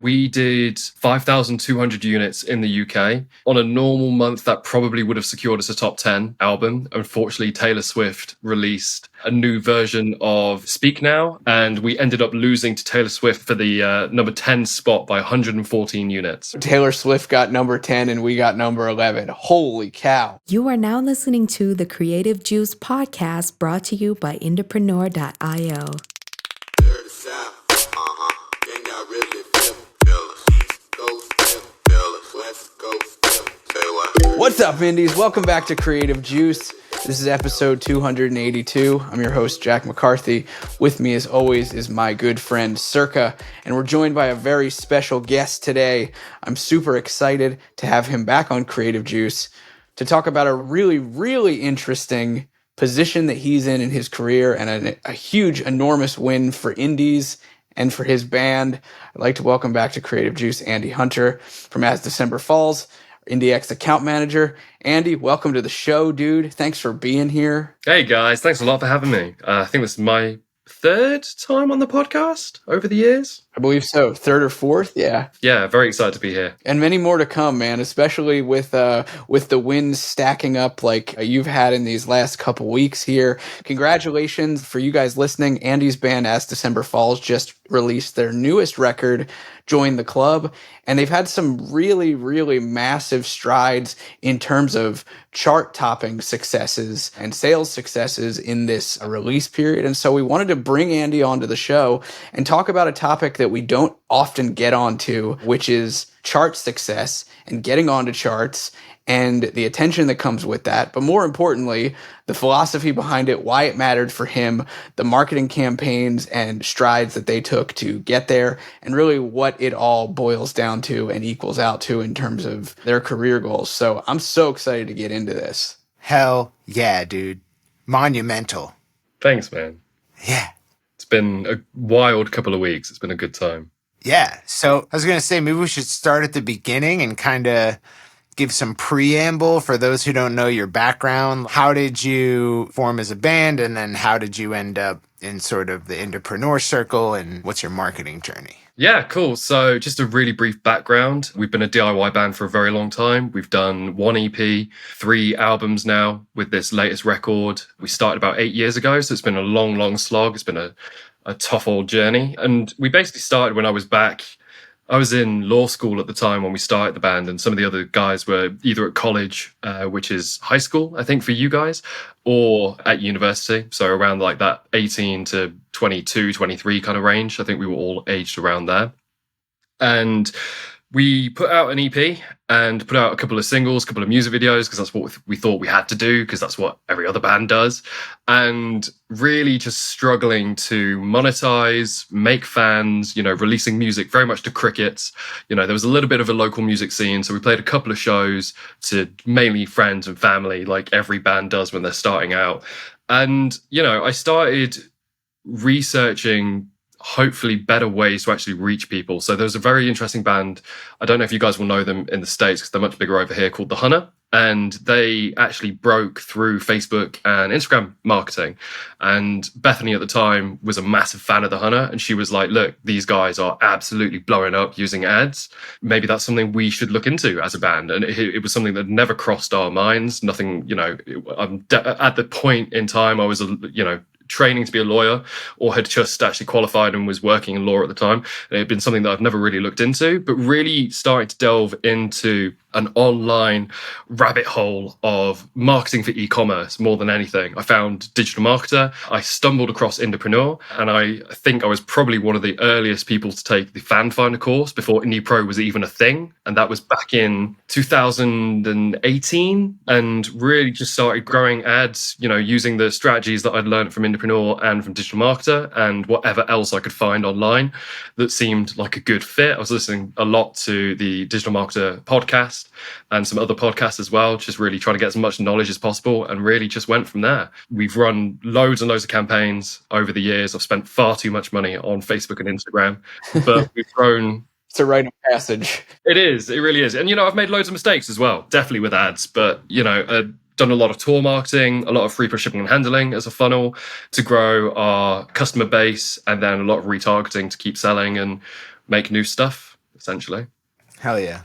We did 5,200 units in the UK. On a normal month, that probably would have secured us a top 10 album. Unfortunately, Taylor Swift released a new version of Speak Now, and we ended up losing to Taylor Swift for the number 10 spot by 114 units. Taylor Swift got number 10 and we got number 11. Holy cow. You are now listening to the Creative Juice podcast brought to you by Indepreneur.io. What's up, Indies? Welcome back to Creative Juice. This is episode 282. I'm your host, Jack McCarthy. With me, as always, is my good friend, Circa, and we're joined by a very special guest today. I'm super excited to have him back on Creative Juice to talk about a really interesting position that he's in his career and a huge, enormous win for Indies and for his band. I'd like to welcome back to Creative Juice, Ande Hunter from As December Falls, IndieX account manager. Andy, welcome to the show, dude. Thanks for being here. Hey guys, thanks a lot for having me. I think this is my third time on the podcast over the years. I believe so. Third or fourth, yeah. Yeah, very excited to be here. And many more to come, man, especially with the wins stacking up like you've had in these last couple weeks here. Congratulations for you guys listening. Andy's band, As December Falls, just released their newest record, Join the Club, and they've had some really massive strides in terms of chart-topping successes and sales successes in this release period. And so we wanted to bring Andy onto the show and talk about a topic that we don't often get onto, which is chart success and getting onto charts and the attention that comes with that. But more importantly, the philosophy behind it, why it mattered for him, the marketing campaigns and strides that they took to get there, and really what it all boils down to and equals out to in terms of their career goals. So I'm so excited to get into this. Hell yeah, dude. Monumental. Thanks, man. Yeah. It's been a wild couple of weeks. It's been a good time. Yeah. So I was going to say, maybe we should start at the beginning and kind of give some preamble for those who don't know your background. How did you form as a band? And then how did you end up in sort of the entrepreneur circle? And what's your marketing journey? Yeah, cool. So just a really brief background. We've been a DIY band for a very long time. We've done one EP, 3 albums now with this latest record. We started about 8 years ago. So it's been a long slog. It's been a tough old journey. And we basically started when I was in law school at the time when we started the band, and some of the other guys were either at college, which is high school, I think, for you guys, or at university. So around like that 18 to 22, 23 kind of range. I think we were all aged around there. And we put out an EP and put out a couple of singles, a couple of music videos, because that's what we thought we had to do, because that's what every other band does. And really just struggling to monetize, make fans, releasing music very much to crickets. There was a little bit of a local music scene. So we played a couple of shows to mainly friends and family, like every band does when they're starting out. And, I started researching hopefully better ways to actually reach people. So there's a very interesting band. I don't know if you guys will know them in the States because they're much bigger over here, called The Hunter. And they actually broke through Facebook and Instagram marketing. And Bethany at the time was a massive fan of The Hunter. And she was like, look, these guys are absolutely blowing up using ads. Maybe that's something we should look into as a band. And it was something that never crossed our minds. Nothing, at the point in time, I was, training to be a lawyer, or had just actually qualified and was working in law at the time. And it had been something that I've never really looked into, but really starting to delve into an online rabbit hole of marketing for e-commerce more than anything. I found Digital Marketer. I stumbled across Indepreneur, and I think I was probably one of the earliest people to take the Fan Finder course before Indie Pro was even a thing. And that was back in 2018, and really just started growing ads, using the strategies that I'd learned from Indepreneur and from Digital Marketer and whatever else I could find online that seemed like a good fit. I was listening a lot to the Digital Marketer podcast and some other podcasts as well, just really trying to get as much knowledge as possible, and really just went from there. We've run loads and loads of campaigns over the years. I've spent far too much money on Facebook and Instagram, but we've grown. It's a rite of passage. It is. It really is. And, I've made loads of mistakes as well, definitely with ads, but, done a lot of tour marketing, a lot of free push shipping and handling as a funnel to grow our customer base, and then a lot of retargeting to keep selling and make new stuff. essentially. Hell yeah.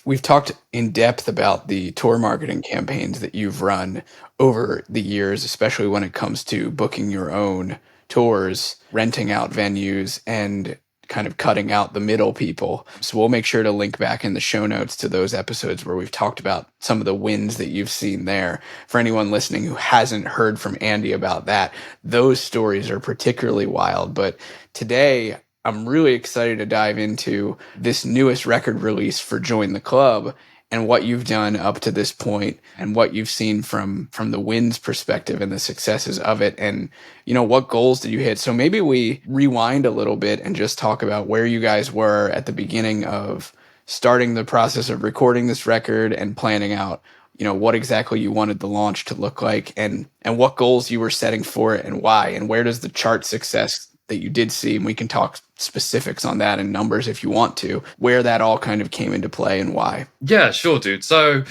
We've talked in depth about the tour marketing campaigns that you've run over the years, especially when it comes to booking your own tours, renting out venues, and kind of cutting out the middle people. So we'll make sure to link back in the show notes to those episodes where we've talked about some of the wins that you've seen there. For anyone listening who hasn't heard from Andy about that, those stories are particularly wild. But today, I'm really excited to dive into this newest record release for Join the Club and what you've done up to this point and what you've seen from the wins perspective and the successes of it. And, what goals did you hit? So maybe we rewind a little bit and just talk about where you guys were at the beginning of starting the process of recording this record and planning out, what exactly you wanted the launch to look like and what goals you were setting for it and why, and where does the chart success that you did see, and we can talk specifics on that and numbers if you want to, where that all kind of came into play and why. Yeah, sure, dude. So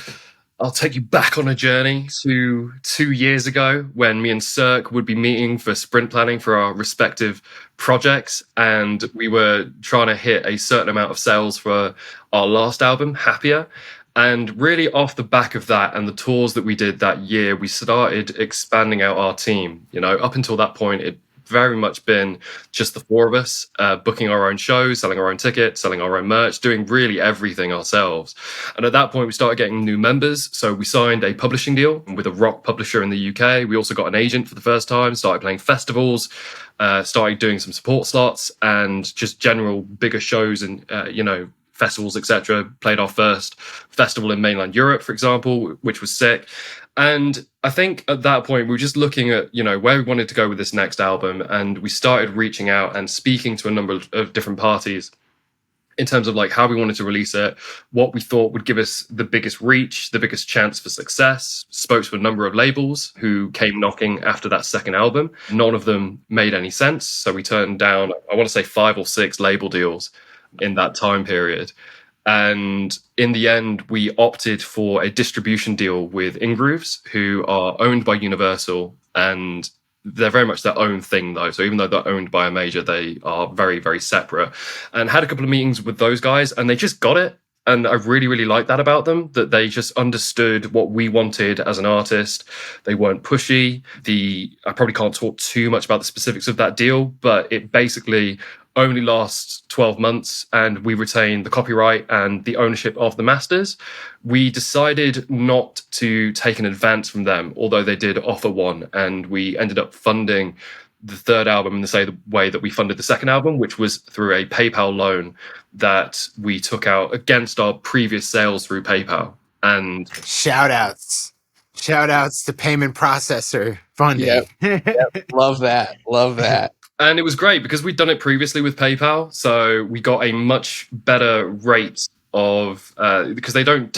I'll take you back on a journey to 2 years ago when me and Cirque would be meeting for sprint planning for our respective projects. And we were trying to hit a certain amount of sales for our last album, Happier. And really off the back of that and the tours that we did that year, we started expanding out our team. Up until that point, it very much been just the four of us, booking our own shows, selling our own tickets, selling our own merch, doing really everything ourselves. And at that point, we started getting new members. So we signed a publishing deal with a rock publisher in the UK. We also got an agent for the first time, started playing festivals, started doing some support slots and just general bigger shows and, festivals, etc. Played our first festival in mainland Europe, for example, which was sick. And I think at that point, we were just looking at, where we wanted to go with this next album. And we started reaching out and speaking to a number of different parties in terms of like how we wanted to release it, what we thought would give us the biggest reach, the biggest chance for success. Spoke to a number of labels who came knocking after that second album. None of them made any sense. So we turned down, I want to say 5 or 6 label deals in that time period. And in the end, we opted for a distribution deal with Ingrooves, who are owned by Universal, and they're very much their own thing, though. So even though they're owned by a major, they are very, very separate. And had a couple of meetings with those guys, and they just got it. And I really, really like that about them, that they just understood what we wanted as an artist. They weren't pushy. I probably can't talk too much about the specifics of that deal, but it basically only lasts 12 months and we retain the copyright and the ownership of the masters. We decided not to take an advance from them, although they did offer one, and we ended up funding the third album in the same way that we funded the second album, which was through a PayPal loan that we took out against our previous sales through PayPal. And shout outs to payment processor funding. Yep. Love that. And it was great because we'd done it previously with PayPal, so we got a much better rate of because they don't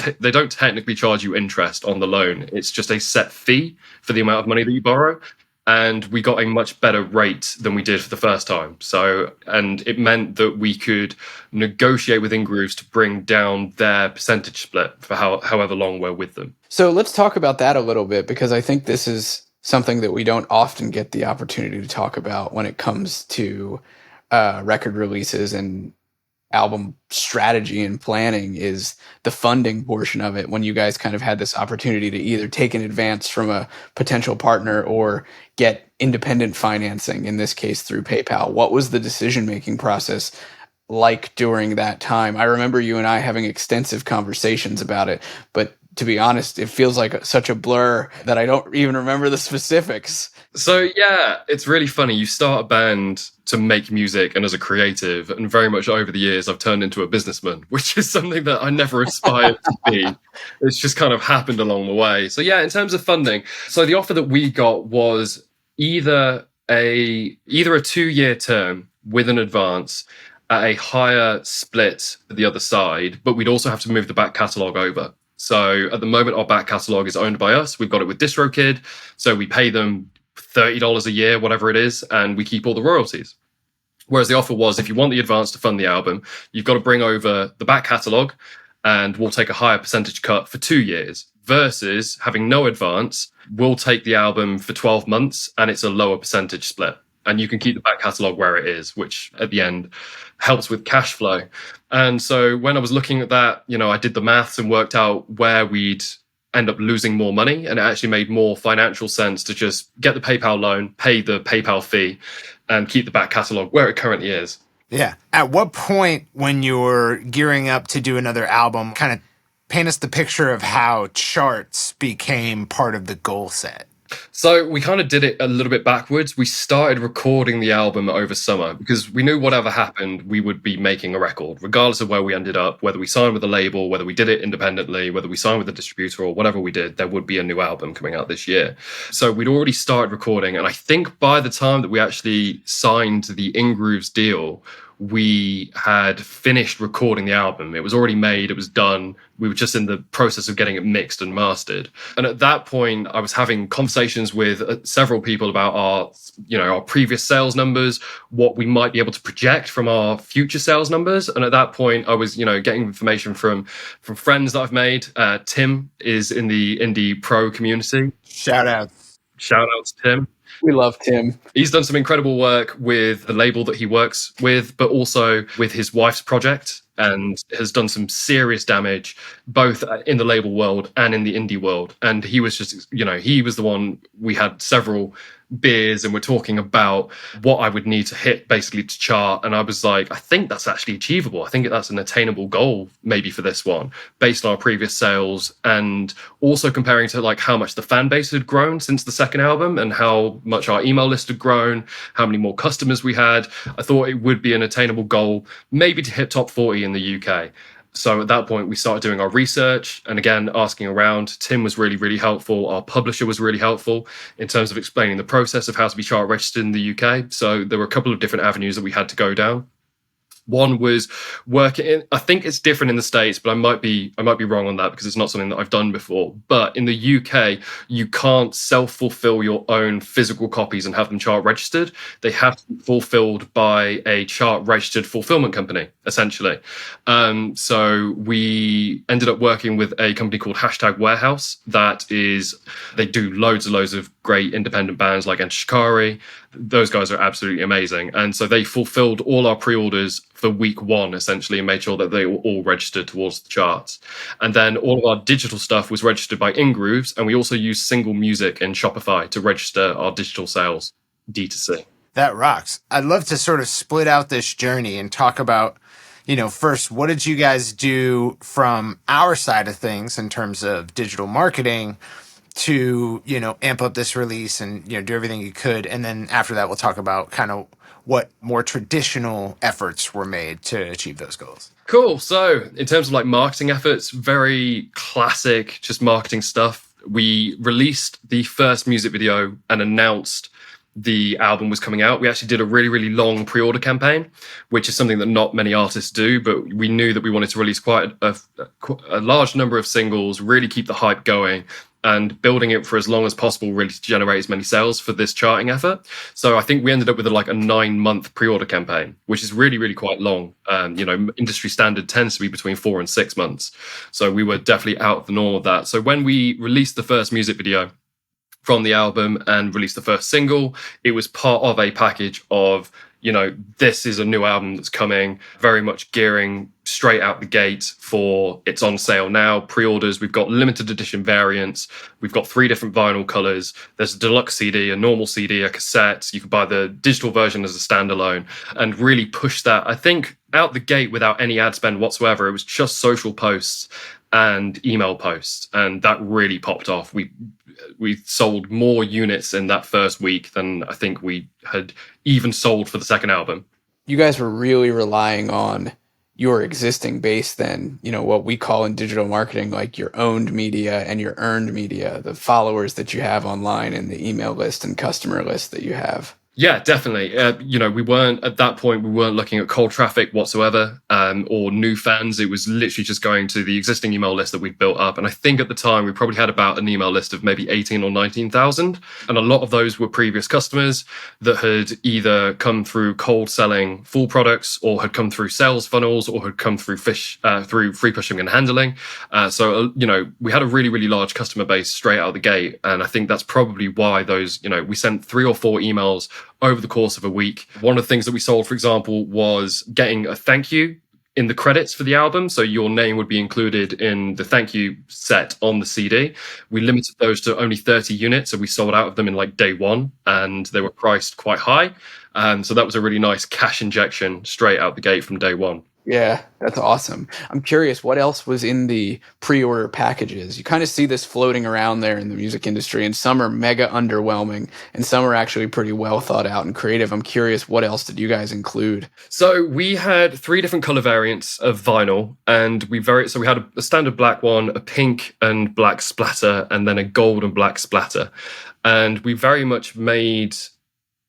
technically charge you interest on the loan. It's just a set fee for the amount of money that you borrow, and we got a much better rate than we did for the first time. So, and it meant that we could negotiate with Ingrooves to bring down their percentage split for however long we're with them. So let's talk about that a little bit, because I think this is something that we don't often get the opportunity to talk about when it comes to record releases and album strategy and planning, is the funding portion of it. When you guys kind of had this opportunity to either take an advance from a potential partner or get independent financing, in this case through PayPal, what was the decision-making process like during that time? I remember you and I having extensive conversations about it, but to be honest, it feels like such a blur that I don't even remember the specifics. So yeah, it's really funny. You start a band to make music and as a creative, and very much over the years, I've turned into a businessman, which is something that I never aspired to be. It's just kind of happened along the way. So yeah, in terms of funding, so the offer that we got was either a 2-year term with an advance at a higher split at the other side, but we'd also have to move the back catalogue over. So at the moment, our back catalogue is owned by us. We've got it with DistroKid. So we pay them $30 a year, whatever it is, and we keep all the royalties. Whereas the offer was, if you want the advance to fund the album, you've got to bring over the back catalogue and we'll take a higher percentage cut for 2 years, versus having no advance, we'll take the album for 12 months and it's a lower percentage split. and you can keep the back catalog where it is, which at the end helps with cash flow. And so when I was looking at that, I did the maths and worked out where we'd end up losing more money. And it actually made more financial sense to just get the PayPal loan, pay the PayPal fee, and keep the back catalog where it currently is. Yeah. At what point when you were gearing up to do another album, kind of paint us the picture of how charts became part of the goal set? So we kind of did it a little bit backwards. We started recording the album over summer because we knew whatever happened, we would be making a record, regardless of where we ended up, whether we signed with a label, whether we did it independently, whether we signed with a distributor or whatever we did, there would be a new album coming out this year. So we'd already started recording. And I think by the time that we actually signed the InGrooves deal, we had finished recording the album. It was already made. It was done. We were just in the process of getting it mixed and mastered. And at that point, I was having conversations with several people about our previous sales numbers, what we might be able to project from our future sales numbers. And at that point, I was, getting information from friends that I've made. Tim is in the indie pro community. Shout out to Tim. We love Tim. He's done some incredible work with the label that he works with, but also with his wife's project, and has done some serious damage both in the label world and in the indie world. And he was just, he was the one. We had several beers and we're talking about what I would need to hit basically to chart. And I was like, I think that's actually achievable. I think that's an attainable goal maybe for this one based on our previous sales, and also comparing to like how much the fan base had grown since the second album and how much our email list had grown, how many more customers we had. I thought it would be an attainable goal, maybe to hit top 40 in the UK. So at that point, we started doing our research and again, asking around. Tim was really, really helpful. Our publisher was really helpful in terms of explaining the process of how to be chart registered in the UK. So there were a couple of different avenues that we had to go down. One was working in, I think it's different in the States, but I might be wrong on that because it's not something that I've done before. But in the UK, you can't self-fulfill your own physical copies and have them chart registered. They have to be fulfilled by a chart registered fulfillment company, essentially. So we ended up working with a company called #Warehouse. They do loads and loads of great independent bands like Enter Shikari. Those guys are absolutely amazing. And so they fulfilled all our pre-orders for week one, essentially, and made sure that they were all registered towards the charts. And then all of our digital stuff was registered by InGrooves. And we also used Single Music and Shopify to register our digital sales, D2C. That rocks. I'd love to sort of split out this journey and talk about, first, what did you guys do from our side of things in terms of digital marketing to, amp up this release and, do everything you could. And then after that, we'll talk about kind of what more traditional efforts were made to achieve those goals. Cool. So in terms of like marketing efforts, very classic, just marketing stuff. We released the first music video and announced the album was coming out. We actually did a really, really long pre-order campaign, which is something that not many artists do, but we knew that we wanted to release quite a large number of singles, really keep the hype going, and building it for as long as possible, really to generate as many sales for this charting effort. So I think we ended up with a 9-month pre-order campaign, which is really, really quite long. Industry standard tends to be between 4 and 6 months. So we were definitely out of the norm of that. So when we released the first music video from the album and released the first single, it was part of a package of, this is a new album that's coming, very much gearing straight out the gate for it's on sale now. Pre-orders, we've got limited edition variants. We've got 3 different vinyl colors. There's a deluxe CD, a normal CD, a cassette. You can buy the digital version as a standalone and really push that, I think, out the gate without any ad spend whatsoever. It was just social posts and email posts. And that really popped off. We sold more units in that first week than I think we had even sold for the second album. You guys were really relying on your existing base then, what we call in digital marketing, like your owned media and your earned media, the followers that you have online and the email list and customer list that you have. Yeah, definitely. We weren't at that point, we weren't looking at cold traffic whatsoever, or new fans. It was literally just going to the existing email list that we'd built up. And I think at the time we probably had about an email list of maybe 18 or 19,000. And a lot of those were previous customers that had either come through cold selling full products or had come through sales funnels or had come through through free pushing and handling. So we had a really, really large customer base straight out of the gate. And I think that's probably why those, we sent 3 or 4 emails over the course of a week. One of the things that we sold, for example, was getting a thank you in the credits for the album. So your name would be included in the thank you set on the CD. We limited those to only 30 units. So we sold out of them in like day one, and they were priced quite high. So that was a really nice cash injection straight out the gate from day one. Yeah, that's awesome. I'm curious, what else was in the pre-order packages? You kind of see this floating around there in the music industry, and some are mega underwhelming, and some are actually pretty well thought out and creative. I'm curious, what else did you guys include? So we had 3 different color variants of vinyl, and we had a standard black one, a pink and black splatter, and then a gold and black splatter. And we very much made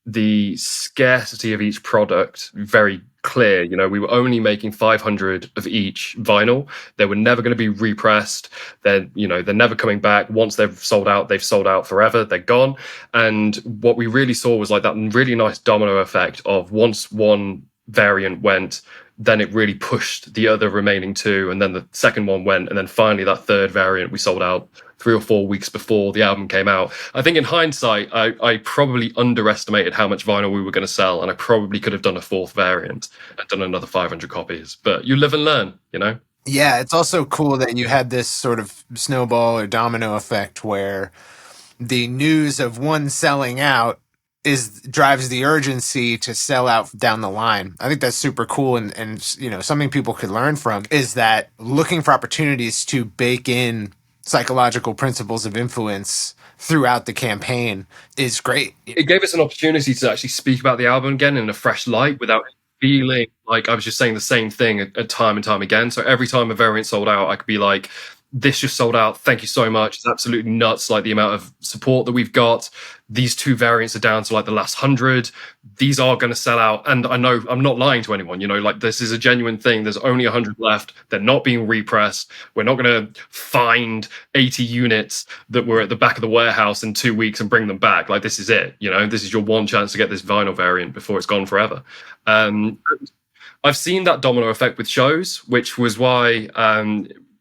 the scarcity of each product very clear. You know, we were only making 500 of each vinyl. They were never going to be repressed. They're never coming back. Once they've sold out forever. They're gone. And what we really saw was like that really nice domino effect of once one variant went, then it really pushed the other remaining 2, and then the second one went, and then finally that third variant we sold out 3 or 4 weeks before the album came out. I think in hindsight, I probably underestimated how much vinyl we were going to sell, and I probably could have done a 4th variant and done another 500 copies. But you live and learn, you know? Yeah, it's also cool that you had this sort of snowball or domino effect where the news of one selling out drives the urgency to sell out down the line. I think that's super cool, and something people could learn from is that looking for opportunities to bake in psychological principles of influence throughout the campaign is great. It gave us an opportunity to actually speak about the album again in a fresh light without feeling like I was just saying the same thing at time and time again. So every time a variant sold out, I could be like, this just sold out. Thank you so much. It's absolutely nuts. Like the amount of support that we've got. These 2 variants are down to like the last 100. These are going to sell out. And I know I'm not lying to anyone, like this is a genuine thing. There's only 100 left. They're not being repressed. We're not going to find 80 units that were at the back of the warehouse in 2 weeks and bring them back. Like this is it. This is your one chance to get this vinyl variant before it's gone forever. I've seen that domino effect with shows, which was why,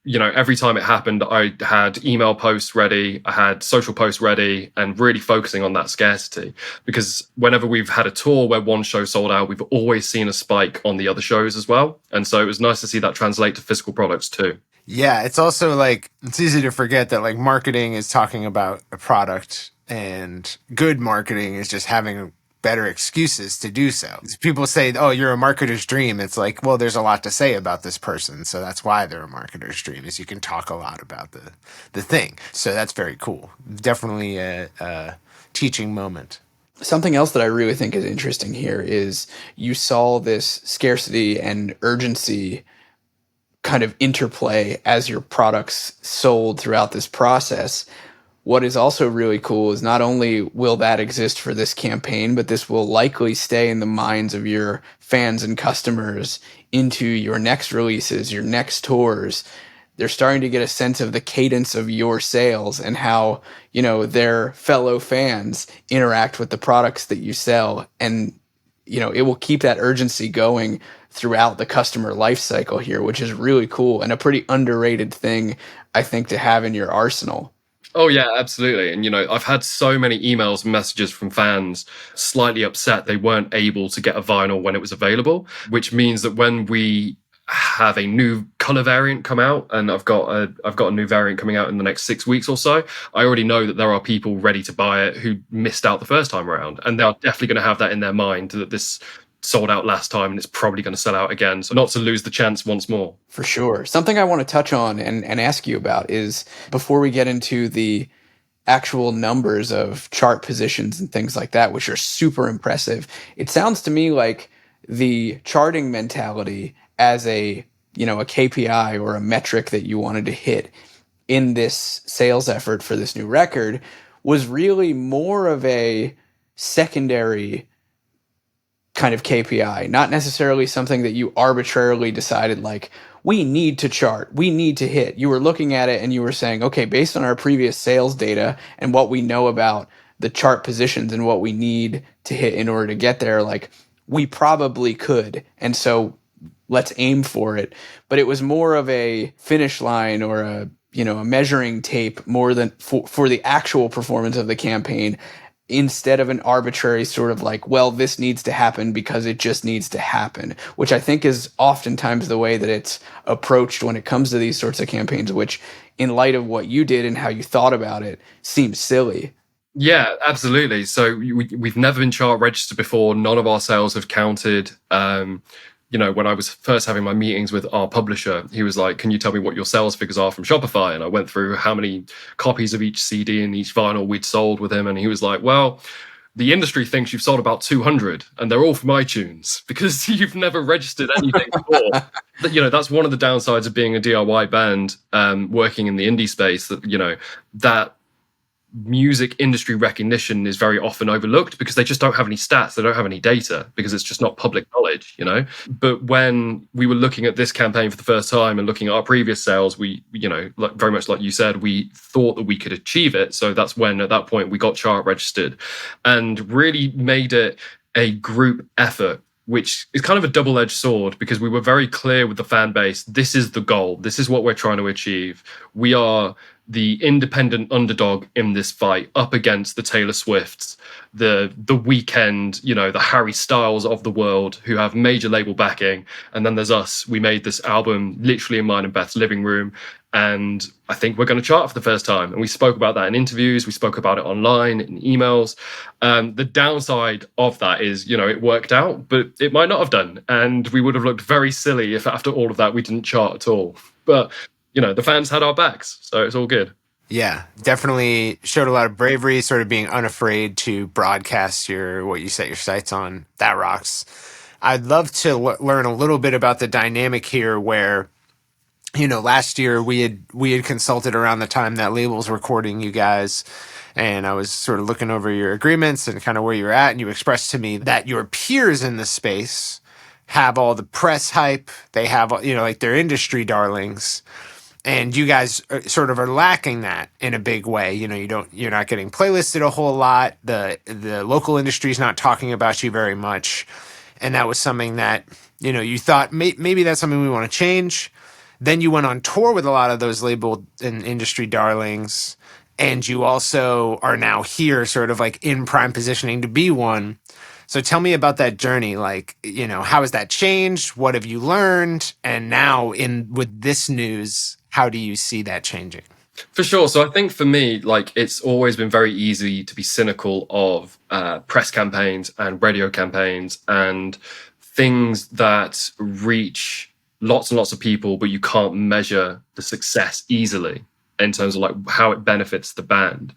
every time it happened, I had email posts ready, I had social posts ready, and really focusing on that scarcity. Because whenever we've had a tour where one show sold out, we've always seen a spike on the other shows as well. And so it was nice to see that translate to physical products too. Yeah, it's also like, it's easy to forget that like marketing is talking about a product, and good marketing is just having better excuses to do so. People say, oh, you're a marketer's dream. It's like, well, there's a lot to say about this person. So that's why they're a marketer's dream, is you can talk a lot about the thing. So that's very cool. Definitely a teaching moment. Something else that I really think is interesting here is you saw this scarcity and urgency kind of interplay as your products sold throughout this process. What is also really cool is not only will that exist for this campaign, but this will likely stay in the minds of your fans and customers into your next releases, your next tours. They're starting to get a sense of the cadence of your sales and how, their fellow fans interact with the products that you sell. And, it will keep that urgency going throughout the customer life cycle here, which is really cool and a pretty underrated thing, I think, to have in your arsenal. Oh, yeah, absolutely. And, I've had so many emails and messages from fans slightly upset they weren't able to get a vinyl when it was available, which means that when we have a new color variant come out, and I've got a new variant coming out in the next 6 weeks or so, I already know that there are people ready to buy it who missed out the first time around. And they're definitely going to have that in their mind, that this sold out last time and it's probably going to sell out again. So not to lose the chance once more. For sure. Something I want to touch on and ask you about is, before we get into the actual numbers of chart positions and things like that, which are super impressive, it sounds to me like the charting mentality as a KPI or a metric that you wanted to hit in this sales effort for this new record was really more of a secondary kind of KPI, not necessarily something that you arbitrarily decided, like, we need to chart, we need to hit. You were looking at it and you were saying, okay, based on our previous sales data and what we know about the chart positions and what we need to hit in order to get there, like, we probably could. And so let's aim for it. But it was more of a finish line or a measuring tape more than for the actual performance of the campaign, instead of an arbitrary sort of like, well, this needs to happen because it just needs to happen, which I think is oftentimes the way that it's approached when it comes to these sorts of campaigns, which in light of what you did and how you thought about it seems silly. Yeah, absolutely. So we've never been chart registered before. None of our sales have counted. When I was first having my meetings with our publisher, he was like, can you tell me what your sales figures are from Shopify? And I went through how many copies of each CD and each vinyl we'd sold with him. And he was like, well, the industry thinks you've sold about 200 and they're all from iTunes because you've never registered anything before. That's one of the downsides of being a DIY band, working in the indie space, that music industry recognition is very often overlooked because they just don't have any stats. They don't have any data because it's just not public knowledge, But when we were looking at this campaign for the first time and looking at our previous sales, we, very much like you said, we thought that we could achieve it. So that's when at that point we got chart registered and really made it a group effort, which is kind of a double-edged sword because we were very clear with the fan base. This is the goal. This is what we're trying to achieve. We are the independent underdog in this fight up against the Taylor Swifts, the Weeknd, the Harry Styles of the world who have major label backing. And then there's us. We made this album literally in mine and Beth's living room. And I think we're going to chart for the first time. And we spoke about that in interviews. We spoke about it online, in emails. The downside of that is, it worked out, but it might not have done. And we would have looked very silly if after all of that, we didn't chart at all. But the fans had our backs, so it's all good. Yeah, definitely showed a lot of bravery, sort of being unafraid to broadcast what you set your sights on. That rocks. I'd love to learn a little bit about the dynamic here where, last year we had consulted around the time that labels were courting you guys, and I was sort of looking over your agreements and kind of where you're at, and you expressed to me that your peers in the space have all the press hype. They have, like their industry darlings. And you guys sort of are lacking that in a big way. You're not getting playlisted a whole lot. The local industry is not talking about you very much. And that was something that, you thought maybe that's something we want to change. Then you went on tour with a lot of those labeled and industry darlings. And you also are now here sort of like in prime positioning to be one. So tell me about that journey. Like, how has that changed? What have you learned? And now with this news, how do you see that changing? For sure. So I think for me, it's always been very easy to be cynical of press campaigns and radio campaigns and things that reach lots and lots of people, but you can't measure the success easily in terms of how it benefits the band.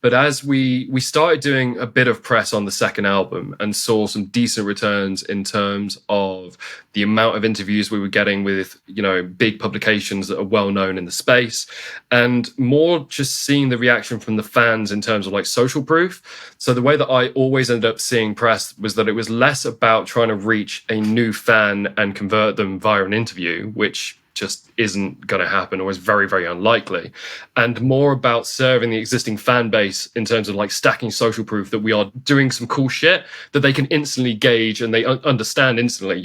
But as we started doing a bit of press on the second album and saw some decent returns in terms of the amount of interviews we were getting with, big publications that are well known in the space, and more just seeing the reaction from the fans in terms of social proof. So the way that I always ended up seeing press was that it was less about trying to reach a new fan and convert them via an interview, which just isn't going to happen or is very, very unlikely, and more about serving the existing fan base in terms of stacking social proof that we are doing some cool shit that they can instantly gauge and they understand instantly.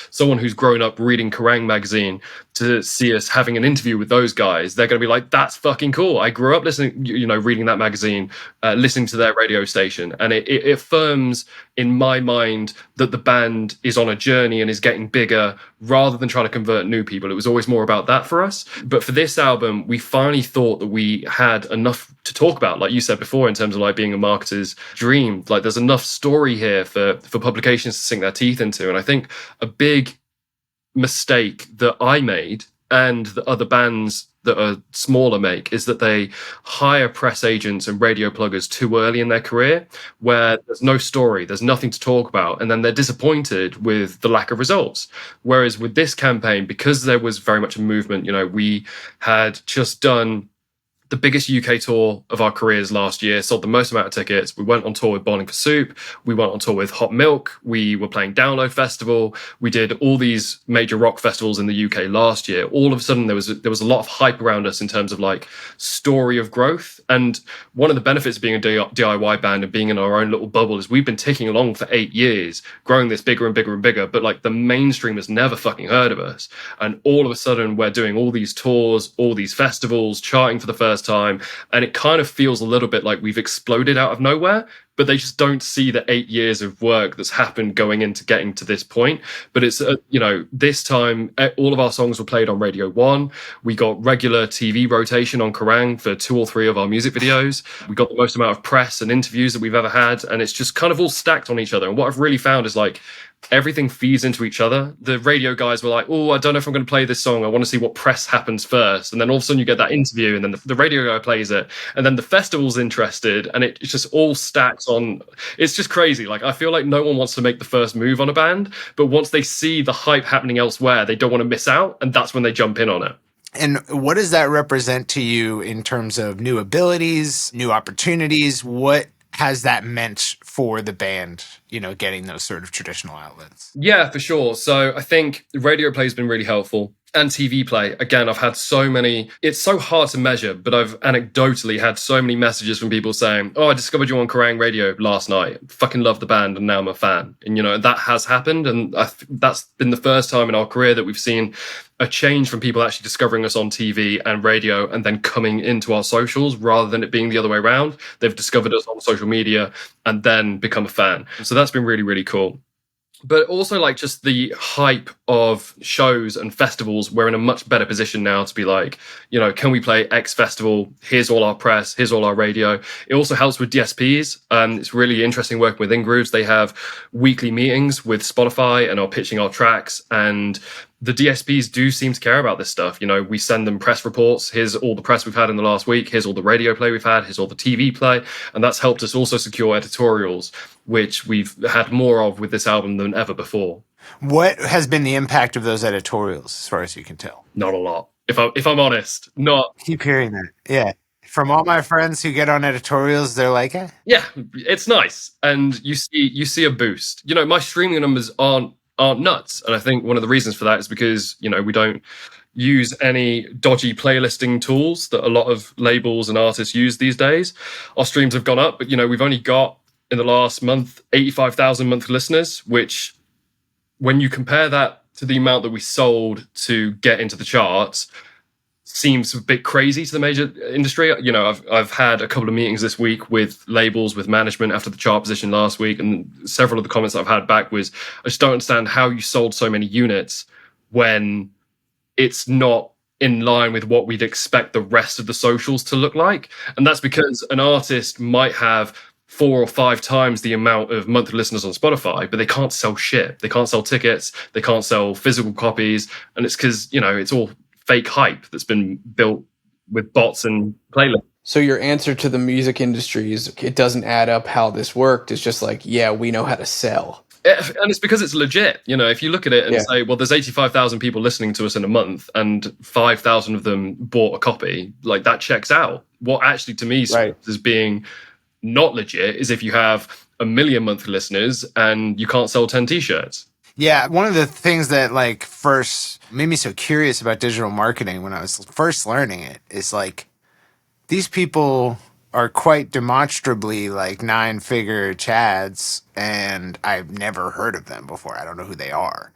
Someone who's grown up reading Kerrang magazine to see us having an interview with those guys, they're going to be like, that's fucking cool. I grew up listening, reading that magazine, listening to their radio station. And it affirms in my mind that the band is on a journey and is getting bigger rather than trying to convert new people. It was always more about that for us. But for this album, we finally thought that we had enough to talk about, like you said before, in terms of being a marketer's dream. There's enough story here for publications to sink their teeth into. And I think a big mistake that I made and the other bands that are smaller make is that they hire press agents and radio pluggers too early in their career, where there's no story, there's nothing to talk about, and then they're disappointed with the lack of results. Whereas with this campaign, because there was very much a movement, we had just done the biggest UK tour of our careers last year, sold the most amount of tickets. We went on tour with Bowling for Soup. We went on tour with Hot Milk. We were playing Download Festival. We did all these major rock festivals in the UK last year. All of a sudden, there was a lot of hype around us in terms of story of growth. And one of the benefits of being a DIY band and being in our own little bubble is we've been ticking along for 8 years, growing this bigger and bigger and bigger. But the mainstream has never fucking heard of us. And all of a sudden, we're doing all these tours, all these festivals, charting for the first time, and it kind of feels a little bit like we've exploded out of nowhere. but they just don't see the 8 years of work that's happened going into getting to this point. But it's, this time, all of our songs were played on Radio 1. We got regular TV rotation on Kerrang for 2 or 3 of our music videos. We got the most amount of press and interviews that we've ever had. And it's just kind of all stacked on each other. And what I've really found is like, everything feeds into each other. The radio guys were like, oh, I don't know if I'm going to play this song. I want to see what press happens first. And then all of a sudden you get that interview, and then the radio guy plays it. And then the festival's interested, and it just all stacks on. It's just crazy. Like, I feel like no one wants to make the first move on a band, but once they see the hype happening elsewhere, they don't want to miss out. And that's when they jump in on it. And what does that represent to you in terms of new abilities, new opportunities? What has that meant for the band, getting those sort of traditional outlets? Yeah, for sure. So I think radio play has been really helpful. And TV play. Again, I've had so many, it's so hard to measure, but I've anecdotally had so many messages from people saying, oh, I discovered you on Kerrang Radio last night. Fucking love the band, and now I'm a fan. And, that has happened. And that's been the first time in our career that we've seen a change from people actually discovering us on TV and radio and then coming into our socials rather than it being the other way around. They've discovered us on social media and then become a fan. So that's been really, really cool. But also, like, just the hype of shows and festivals, we're in a much better position now to be like, can we play X festival? Here's all our press. Here's all our radio. It also helps with DSPs. It's really interesting working with InGrooves. They have weekly meetings with Spotify and are pitching our tracks. And the DSPs do seem to care about this stuff. We send them press reports. Here's all the press we've had in the last week. Here's all the radio play we've had. Here's all the TV play. And that's helped us also secure editorials, which we've had more of with this album than ever before. What has been the impact of those editorials, as far as you can tell? Not a lot. If I'm honest, not. Keep hearing that. Yeah. From all my friends who get on editorials, they're like, eh. Yeah, it's nice. And you see a boost. My streaming numbers aren't nuts. And I think one of the reasons for that is because, we don't use any dodgy playlisting tools that a lot of labels and artists use these days. Our streams have gone up, but, we've only got, in the last month, 85,000 monthly listeners, which when you compare that to the amount that we sold to get into the charts, seems a bit crazy to the major industry. I've had a couple of meetings this week with labels, with management after the chart position last week, and several of the comments I've had back was, I just don't understand how you sold so many units when it's not in line with what we'd expect the rest of the socials to look like. And that's because an artist might have 4 or 5 times the amount of monthly listeners on Spotify, but they can't sell shit. They can't sell tickets. They can't sell physical copies. And it's because, it's all fake hype that's been built with bots and playlists. So your answer to the music industry is it doesn't add up how this worked. It's just like, yeah, we know how to sell. And it's because it's legit. If you look at it and say, well, there's 85,000 people listening to us in a month and 5,000 of them bought a copy, like that checks out. What actually to me is being not legit is if you have 1 million monthly listeners and you can't sell 10 t-shirts. Yeah, one of the things that first made me so curious about digital marketing when I was first learning it is these people are quite demonstrably 9-figure chads, and I've never heard of them before. I don't know who they are.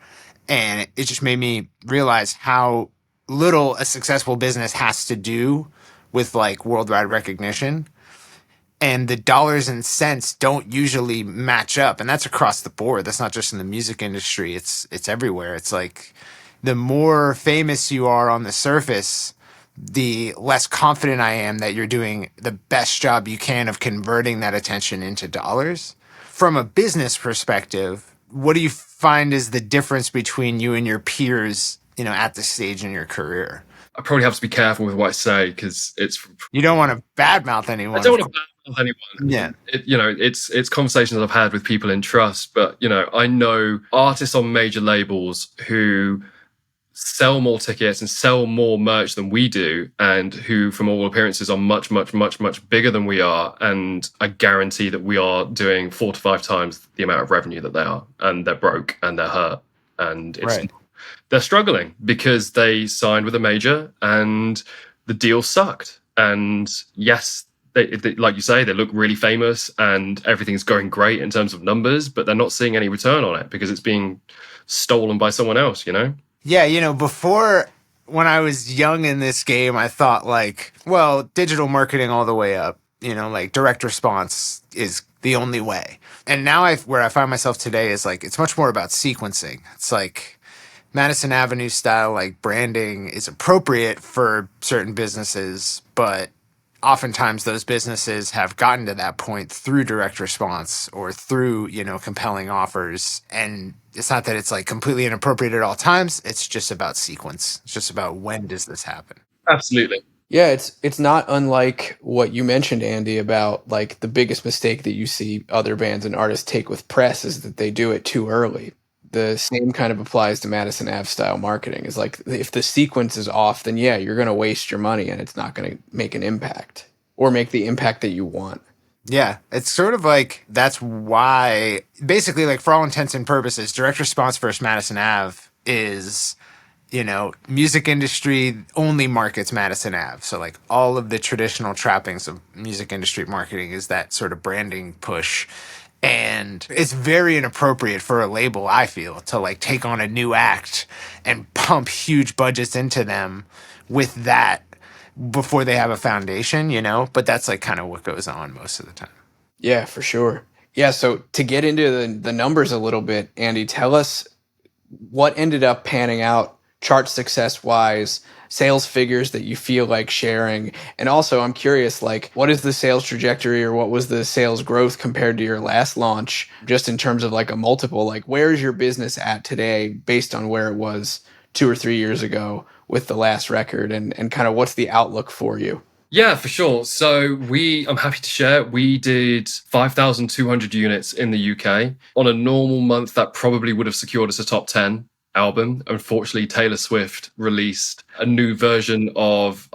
And it just made me realize how little a successful business has to do with worldwide recognition. And the dollars and cents don't usually match up. And that's across the board. That's not just in the music industry. It's everywhere. It's the more famous you are on the surface, the less confident I am that you're doing the best job you can of converting that attention into dollars. From a business perspective, what do you find is the difference between you and your peers, at this stage in your career? I probably have to be careful with what I say because you don't want to badmouth anyone. I don't want to badmouth anyone. Yeah. It's conversations I've had with people in trust, but, I know artists on major labels who sell more tickets and sell more merch than we do, and who, from all appearances, are much, much, much, much bigger than we are. And I guarantee that we are doing 4 to 5 times the amount of revenue that they are, and they're broke and they're hurt. And they're struggling because they signed with a major and the deal sucked. And yes, they, like you say, they look really famous and everything's going great in terms of numbers, but they're not seeing any return on it because it's being stolen by someone else, Yeah, before, when I was young in this game, I thought digital marketing all the way up, direct response is the only way. And now where I find myself today is like, it's much more about sequencing. It's like Madison Avenue style, like branding is appropriate for certain businesses, but oftentimes those businesses have gotten to that point through direct response or through, compelling offers. And it's not that it's like completely inappropriate at all times. It's just about sequence. It's just about when does this happen? Absolutely. Yeah, it's not unlike what you mentioned, Andy, about like the biggest mistake that you see other bands and artists take with press is that they do it too early. The same kind of applies to Madison Ave style marketing. Is like if the sequence is off, then yeah, you're going to waste your money and it's not going to make an impact or make the impact that you want. Yeah, it's sort of like that's why basically like for all intents and purposes, direct response versus Madison Ave is, music industry only markets Madison Ave. So like all of the traditional trappings of music industry marketing is that sort of branding push. And it's very inappropriate for a label, I feel, to like take on a new act and pump huge budgets into them with that before they have a foundation, but that's like kind of what goes on most of the time. Yeah, for sure. Yeah, so to get into the numbers a little bit, Andy, tell us what ended up panning out chart success wise, sales figures that you feel like sharing. And also I'm curious, like what is the sales trajectory or what was the sales growth compared to your last launch, just in terms of like a multiple, like where is your business at today based on where it was 2 or 3 years ago with the last record and kind of what's the outlook for you? Yeah, for sure. So I'm happy to share, we did 5,200 units in the UK. On a normal month, that probably would have secured us a top 10 album. Unfortunately, Taylor Swift released a new version of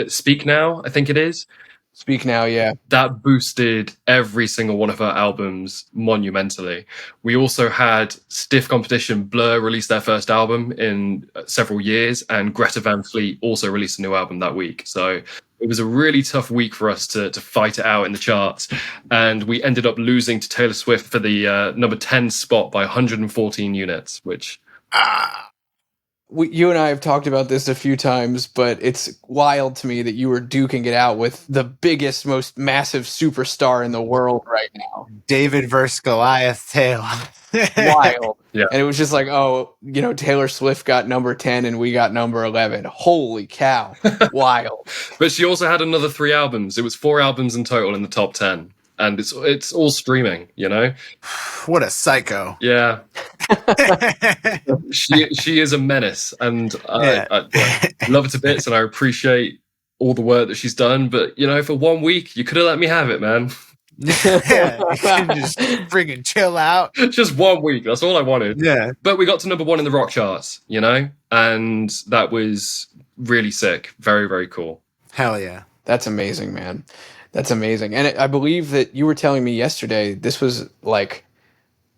Speak Now, I think it is. Speak Now, yeah. That boosted every single one of her albums monumentally. We also had stiff competition. Blur released their first album in several years, and Greta Van Fleet also released a new album that week. So it was a really tough week for us to fight it out in the charts. And we ended up losing to Taylor Swift for the number 10 spot by 114 units, which... You and I have talked about this a few times, but it's wild to me that you were duking it out with the biggest, most massive superstar in the world right now. David versus Goliath tale. Wild. Yeah. And it was just like, Taylor Swift got number 10 and we got number 11. Holy cow. Wild. But she also had another 3 albums. It was 4 albums in total in the top 10. And it's all streaming, What a psycho. Yeah. She is a menace, and I love her to bits, and I appreciate all the work that she's done. But for 1 week, you could have let me have it, man. Yeah, you can just friggin' chill out. Just 1 week. That's all I wanted. Yeah. But we got to number 1 in the rock charts, and that was really sick. Very, very cool. Hell yeah. That's amazing, man. That's amazing. And I believe that you were telling me yesterday, this was like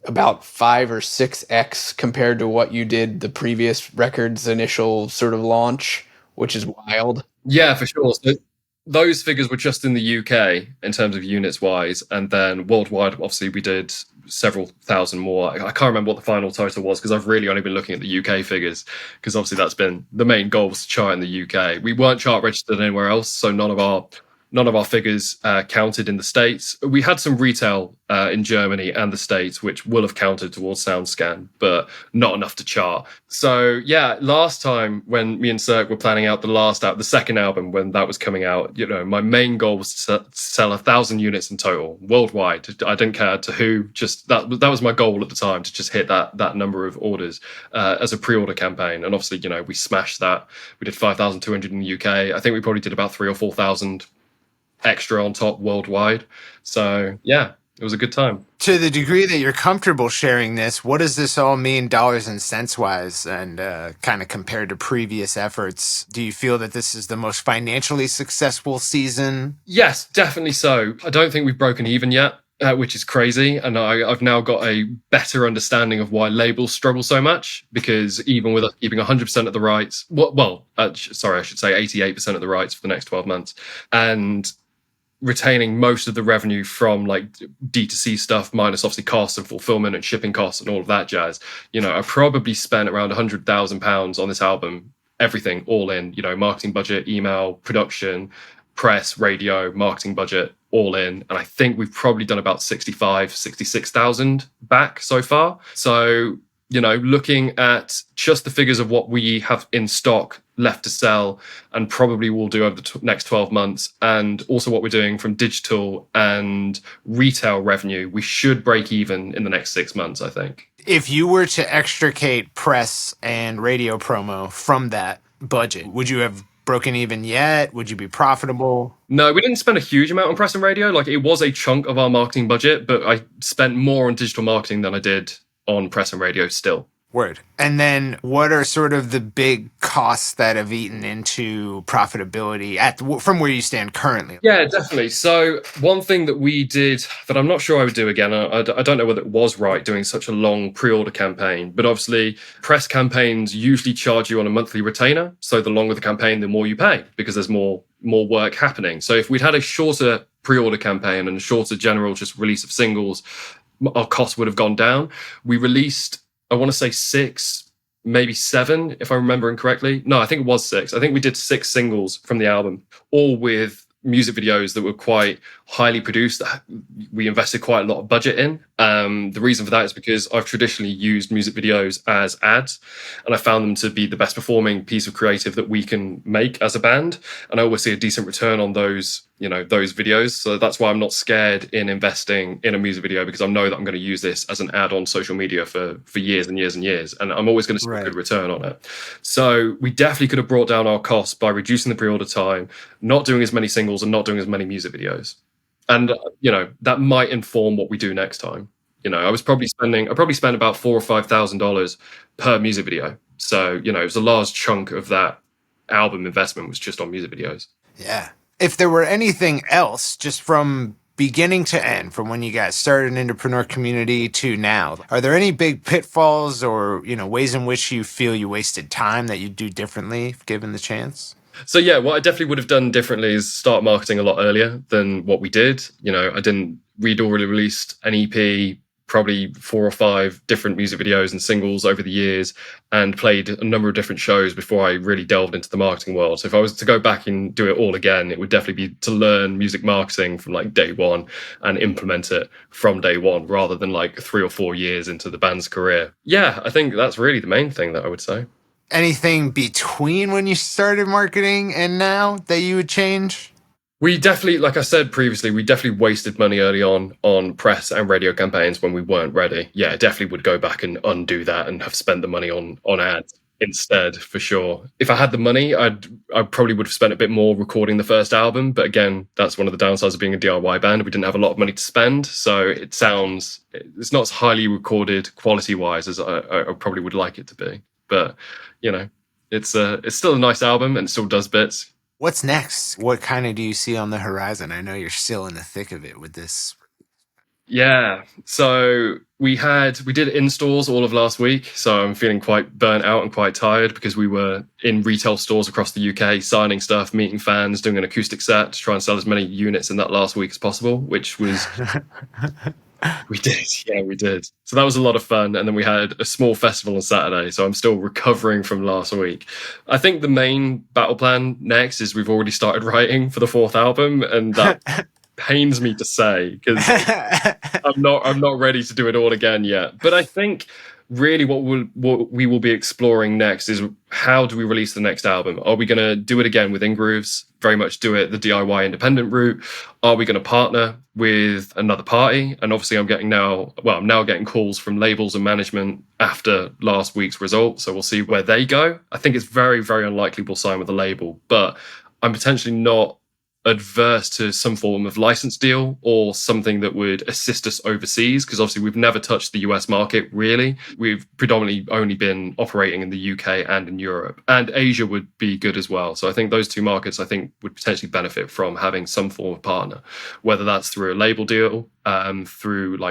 about 5 or 6x compared to what you did the previous record's initial sort of launch, which is wild. Yeah, for sure. So those figures were just in the UK in terms of units wise. And then worldwide, obviously, we did several thousand more. I can't remember what the final total was because I've really only been looking at the UK figures because obviously that's been the main goal, was to chart in the UK. We weren't chart registered anywhere else, so none of our figures counted in the States. We had some retail in Germany and the States, which will have counted towards SoundScan, but not enough to chart. So yeah, last time when me and Cirque were planning out the second album, when that was coming out, my main goal was to sell 1,000 units in total worldwide. I didn't care to who, just that was my goal at the time, to just hit that number of orders as a pre-order campaign. And obviously, we smashed that. We did 5,200 in the UK. I think we probably did about 3,000 or 4,000 extra on top worldwide. So yeah, it was a good time. To the degree that you're comfortable sharing this, what does this all mean dollars and cents wise, and kind of compared to previous efforts? Do you feel that this is the most financially successful season? Yes, definitely so. I don't think we've broken even yet, which is crazy. And I've now got a better understanding of why labels struggle so much, because even with us keeping 100% of the rights, I should say 88% of the rights for the next 12 months, and retaining most of the revenue from like D2C stuff, minus obviously costs and fulfillment and shipping costs and all of that jazz. I probably spent around £100,000 on this album, everything all in, marketing budget, email, production, press, radio, marketing budget all in. And I think we've probably done about 66,000 back so far. So, looking at just the figures of what we have in stock left to sell and probably will do over the next 12 months, and also what we're doing from digital and retail revenue, we should break even in the next 6 months, I think. If you were to extricate press and radio promo from that budget, would you have broken even yet? Would you be profitable? No, we didn't spend a huge amount on press and radio. Like, it was a chunk of our marketing budget, but I spent more on digital marketing than I did on press and radio still. Word. And then what are sort of the big costs that have eaten into profitability from where you stand currently? Yeah, definitely. So one thing that we did that I'm not sure I would do again, I don't know whether it was right doing such a long pre-order campaign, but obviously press campaigns usually charge you on a monthly retainer. So the longer the campaign, the more you pay because there's more work happening. So if we'd had a shorter pre-order campaign and a shorter general just release of singles, our costs would have gone down. We released, I want to say 6, maybe 7, if I'm remembering correctly. No, I think it was 6. I think we did 6 singles from the album, all with music videos that were quite highly produced, that we invested quite a lot of budget in. The reason for that is because I've traditionally used music videos as ads, and I found them to be the best performing piece of creative that we can make as a band. And I always see a decent return on those videos. So that's why I'm not scared in investing in a music video, because I know that I'm going to use this as an ad on social media for years and years and years. And I'm always going to see a good return on it. So we definitely could have brought down our costs by reducing the pre-order time, not doing as many singles and not doing as many music videos. And, that might inform what we do next time. I probably spent about $4,000 or $5,000 per music video. So, it was a large chunk of that album investment was just on music videos. Yeah. If there were anything else, just from beginning to end, from when you guys started an Indepreneur community to now, are there any big pitfalls or, ways in which you feel you wasted time that you'd do differently if given the chance? So yeah, what I definitely would have done differently is start marketing a lot earlier than what we did. We'd already released an EP, probably 4 or 5 different music videos and singles over the years, and played a number of different shows before I really delved into the marketing world. So if I was to go back and do it all again, it would definitely be to learn music marketing from like day one and implement it from day one, rather than like 3 or 4 years into the band's career. Yeah, I think that's really the main thing that I would say. Anything between when you started marketing and now that you would change? We definitely, like I said previously, we definitely wasted money early on press and radio campaigns when we weren't ready. Yeah, definitely would go back and undo that and have spent the money on ads instead, for sure. If I had the money, I probably would have spent a bit more recording the first album. But again, that's one of the downsides of being a DIY band. We didn't have a lot of money to spend. So it's not as highly recorded quality-wise as I probably would like it to be. But, it's still a nice album and it still does bits. What's next? What kind of do you see on the horizon? I know you're still in the thick of it with this. Yeah. So we did in-stores all of last week. So I'm feeling quite burnt out and quite tired because we were in retail stores across the UK, signing stuff, meeting fans, doing an acoustic set to try and sell as many units in that last week as possible, which was... We did. Yeah, we did. So that was a lot of fun. And then we had a small festival on Saturday. So I'm still recovering from last week. I think the main battle plan next is we've already started writing for the 4th album. And that pains me to say because I'm not ready to do it all again yet. But I think really what we will be exploring next is how do we release the next album? Are we going to do it again with In-Grooves? Very much do it the DIY independent route? Are we going to partner with another party? And obviously I'm now getting calls from labels and management after last week's result. So we'll see where they go. I think it's very, very unlikely we'll sign with a label, but I'm potentially not adverse to some form of license deal or something that would assist us overseas, because obviously we've never touched the US market really. We've predominantly only been operating in the UK and in Europe, and Asia would be good as well. So I think those 2 markets would potentially benefit from having some form of partner, whether that's through a label deal, through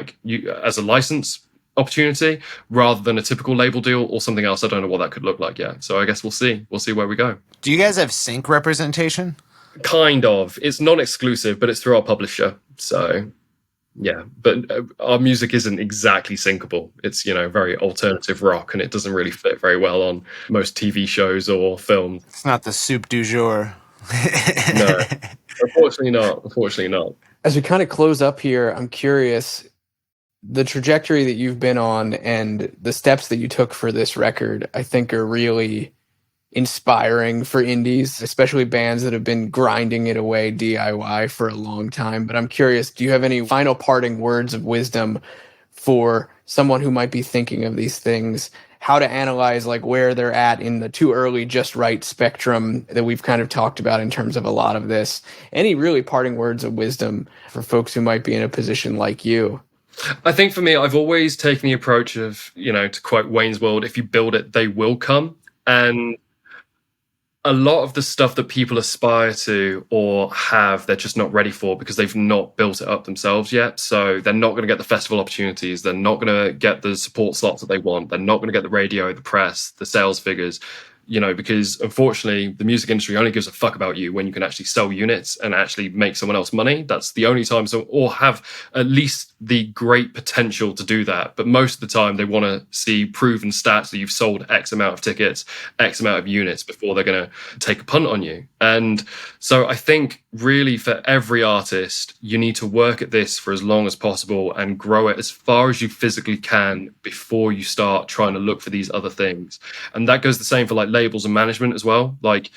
as a license opportunity rather than a typical label deal or something else. I don't know what that could look like yet. So I guess we'll see where we go. Do you guys have sync representation? Kind of. It's non-exclusive, but it's through our publisher. So, yeah. But our music isn't exactly syncable. It's, very alternative rock, and it doesn't really fit very well on most TV shows or film. It's not the soup du jour. No. Unfortunately not. Unfortunately not. As we kind of close up here, I'm curious, the trajectory that you've been on and the steps that you took for this record, I think are really inspiring for indies, especially bands that have been grinding it away DIY for a long time. But I'm curious, do you have any final parting words of wisdom for someone who might be thinking of these things, how to analyze like where they're at in the too early, just right spectrum that we've kind of talked about in terms of a lot of this? Any really parting words of wisdom for folks who might be in a position like you? I think for me, I've always taken the approach of, to quote Wayne's World, if you build it, they will come. And a lot of the stuff that people aspire to or have, they're just not ready for because they've not built it up themselves yet. So they're not going to get the festival opportunities. They're not going to get the support slots that they want. They're not going to get the radio, the press, the sales figures, because unfortunately the music industry only gives a fuck about you when you can actually sell units and actually make someone else money. That's the only time, or have at least the great potential to do that. But most of the time they want to see proven stats that you've sold X amount of tickets, X amount of units before they're going to take a punt on you. And so I think really for every artist, you need to work at this for as long as possible and grow it as far as you physically can before you start trying to look for these other things. And that goes the same for like labels and management as well. Like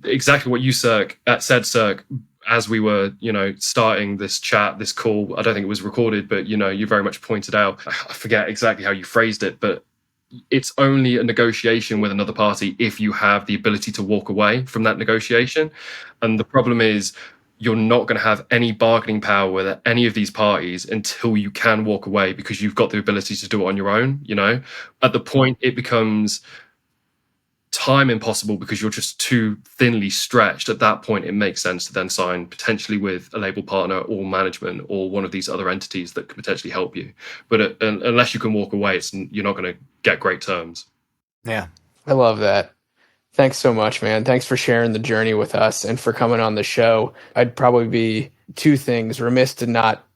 exactly what you said, Cirque, as we were, starting this chat, this call. I don't think it was recorded, but you very much pointed out, I forget exactly how you phrased it, but it's only a negotiation with another party if you have the ability to walk away from that negotiation. And the problem is you're not going to have any bargaining power with any of these parties until you can walk away, because you've got the ability to do it on your own. At the point it becomes time impossible because you're just too thinly stretched. At that point, it makes sense to then sign potentially with a label partner or management or one of these other entities that could potentially help you. But unless you can walk away, you're not going to get great terms. Yeah. I love that. Thanks so much, man. Thanks for sharing the journey with us and for coming on the show. I'd probably be two things remiss to not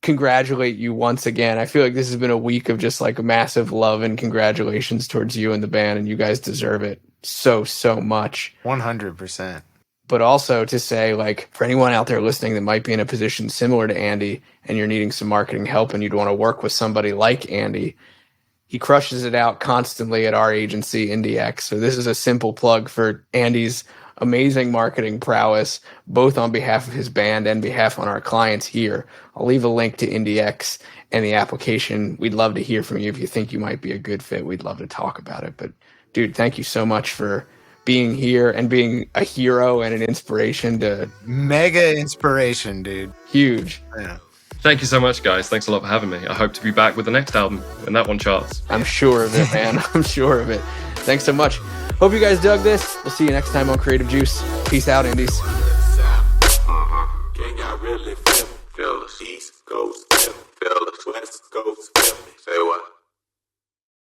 congratulate you once again. I feel like this has been a week of just like massive love and congratulations towards you and the band, and you guys deserve it so much. 100%. But also to say, like, for anyone out there listening that might be in a position similar to Andy and you're needing some marketing help and you'd want to work with somebody like Andy, he crushes it out constantly at our agency, IndieX. So this is a simple plug for Andy's amazing marketing prowess, both on behalf of his band and behalf on our clients here. I'll leave a link to IndieX and the application. We'd love to hear from you if you think you might be a good fit. We'd love to talk about it. But dude, thank you so much for being here and being a hero and an inspiration to... Mega inspiration, dude. Huge. Yeah. Thank you so much, guys. Thanks a lot for having me. I hope to be back with the next album when that one charts. I'm sure of it, man. I'm sure of it. Thanks so much. Hope you guys dug this. We'll see you next time on Creative Juice. Peace out, Indies. Can y'all really feel us? East Coast, feel us, West Coast, feel